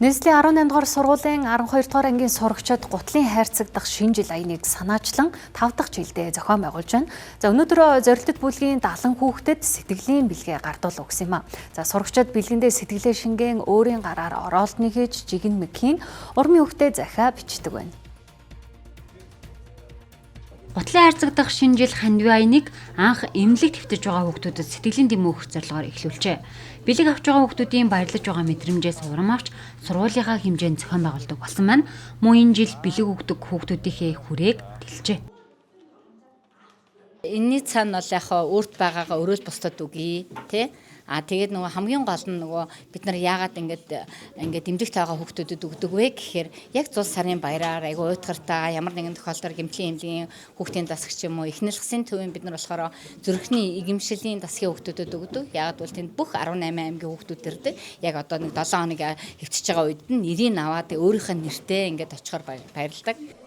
Нийслэлийн 18 дугаар сургуулийн 12 дугаар ангийн сурагчид гутлын хайрцагдах шинэ жил аяныг санаачлан 5 дахь жилдээ зохион байгуулж байна. За өнөөдөр зорилттой бүлгийн 70 хүүхдэд сэтгэлийн бэлгээ гардуул өгсөн юм а. За сурагчид бэлгэндээ сэтгэлээ шингэн өөрийн гараар оролтны хийж жигэн мэгхийн урмын хөвгтөө захиа бичдэг байна. Гутлын хайрцагдах шинэ жил хандив аяныг анх эмнэлэг твтэж байгаа хүүхдүүдэд сэтгэлийн дэм өгөх зорилгоор эхлүүлжээ. Бэлэг авч байгаа хүүхдүүдийн баярлаж байгаа мэдрэмжээс урам авч сургуулийнхаа хэмжээнд зохион байгуулдаг болсон маань мөн энэ жил бэлэг өгдөг хүүхдүүдийнхээ хүрээг дэлжээ. Энийний цаана бол яг өөрт байгаагаа өрөөл бусдад өгье тий. Тэгээд нөгөө хамгийн гол нь нөгөө бид нар яагаад ингээд эмнэлэгт байгаа хүүхдүүдэд өгдөг вэ гэхээр яг зул сарын баяраар айгу уйтгартай ямар нэгэн тохиолдолд гэмтлийн эмнэлгийн хүүхдийн засагч юм уу эхнэр засгийн төвийн бид нар болохоор зүрхний игэмшлийн засгийн хүүхдүүдэд өгдөг. Яагаад бол тэнд бүх 18 аймгийн хүүхдүүд ирдэг. Яг одоо нэг 7 хоног хэвчиж байгаа үед нь нэрийг аваад өөрийнхөө нэртэй ингээд очихоор баярладаг.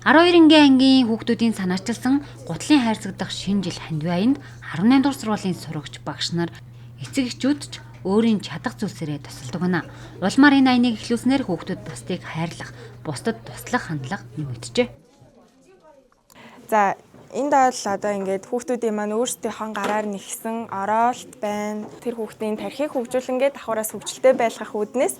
12-ийн ангийн хүүхдүүдийн санаачилсан гутлын хайрцагдах шинэ жил хандив аянд 18 дугаар сургуулийн сурагч багш нар эцэг эхчүүд ч өөрийн чадах зүйлсээрээ тусалдаг байна. Улмаар энэ аяныг эхлүүлснээр хүүхдүүд бусдыг хайрлах, бусдад туслах хандлага нэмэгджээ. За энд бол одоо ингээд хүүхдүүдийн маань өөрсдийнхөө гараар нэгсэн оролт байна. Тэр хүүхдийн тархийг хөгжүүлэнгээ давхараас хөгжилтэй байлгах үүднээс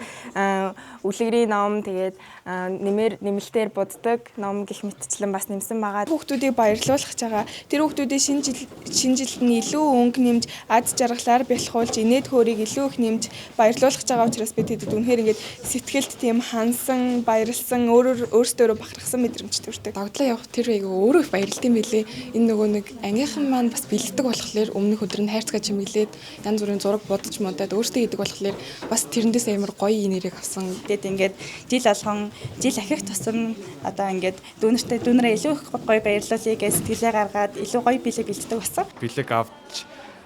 үлгэрийн ном тэгээд нэмэлтээр буддаг ном гэх мэтчлэн бас нэмсэн байгаа. Хүүхдүүдийг баярлуулах байгаа. Тэр хүүхдүүдийн шинэ жилд нь илүү өнгө нэмж, ад жаргалаар бэлхуулж, инээд хөөргийг илүү их нэмж баярлуулах байгаа учраас бид тэдэд үнэхээр ингээд сэтгэлд тийм хансан, баярлсан, өөрсдөө бахархсан мэдрэмж төрдөг. Дагдлаа явах тэр айгаа өөрөө их баярлалтай юм билээ. Энэ нөгөө нэг ангийнхан маань бас бэлддэг болохоор өмнөх өдөр нь хайрцгаа чимэглээд янз бүрийн зураг будаж модаад өөртөө хийдэг болохоор бас тэрэндээс амар гоё нэрийг авсан. Тэгэд ингээд жил алгон жил ахих тусам одоо ингээд дүүнэрээ илүү их гоё баярлуулъя гэж сэтгэлээ гаргаад илүү гоё бэлэг бэлддэг болсон. Бэлэг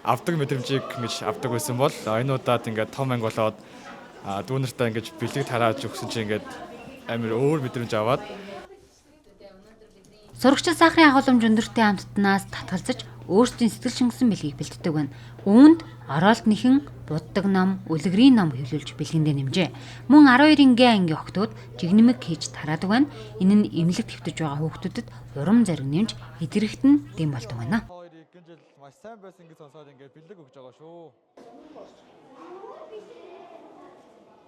авдаг мэдрэмжийг ингэж авдаг байсан бол энэ удаад ингээд том анги болоод дүүнэртээ ингэж бэлэг тарааж өгсөн чинь ингээд амар өөр мэдрэмж аваад Сурагчид сахарын агуулмж өндөртэй амттнаас татгалзаж өөрсдийн сэтгэл шингэсэн бэлгийг бэлддэг байна. Үүнд оролт нэхэн буддаг ном, үлгэрийн ном хэвлүүлж бэлгэндээ нэмжээ. Мөн 12-ийн ангийн охтууд жигнэмэг хийж тараадаг байна. Энэ нь эмнэлэг твтэж байгаа хүүхдүүдэд урам зориг нэмж эдгэрэгт нь дэм болдог байна. Маш сайн байсан гэж сонсоод ингээд бэлэг өгж байгаа шүү.